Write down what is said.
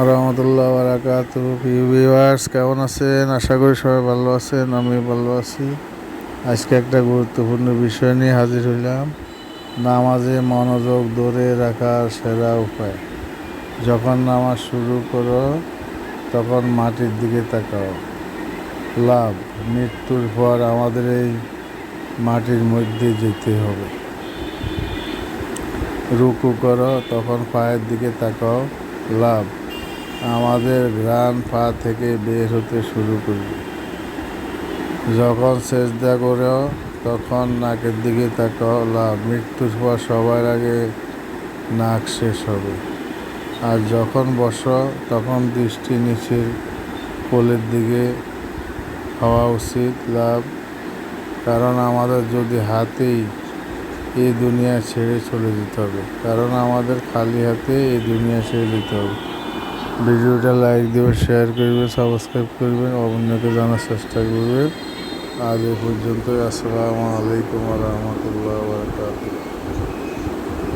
রহমতুল্লাহ বারাকাতুহু। প্রিয় ভিউয়ার্স, কেমন আছেন? আশা করি সবাই ভালো আছেন। আমি ভালো আছি। আজকে একটা গুরুত্বপূর্ণ বিষয় নিয়ে হাজির হইলাম। নামাজে মনোযোগ ধরে রাখার সেরা উপায়। যখন নামাজ শুরু করো তখন মাটির দিকে তাকাও। লাভ, মৃত্যুর পর আমাদের এই মাটির মধ্যে যেতে হবে। রুকু করো তখন পায়ের দিকে তাকাও। লাভ, আমাদের ঘ্রাণ পা থেকে বের হতে শুরু করবে। যখন সেজদা করো তখন নাকের দিকে তাকাও। লাভ, মৃত্যুর পর সবার আগে নাক শেষ হবে। আর যখন বসো তখন দৃষ্টি নিচের কোলের দিকে হওয়া উচিত। লাভ, কারণ আমাদের যদি হাতেই এই দুনিয়া ছেড়ে চলে যেতে হবে, কারণ আমাদের খালি হাতে এই দুনিয়া ছেড়ে যেতে হবে। ভিডিওটা লাইক দেবেন, শেয়ার করবেন, সাবস্ক্রাইব করবেন, অন্যকে জানার চেষ্টা করবেন। আজ এ পর্যন্তই। আসসালামু আলাইকুম ওয়া রাহমাতুল্লাহি ওয়া বারাকাতুহু।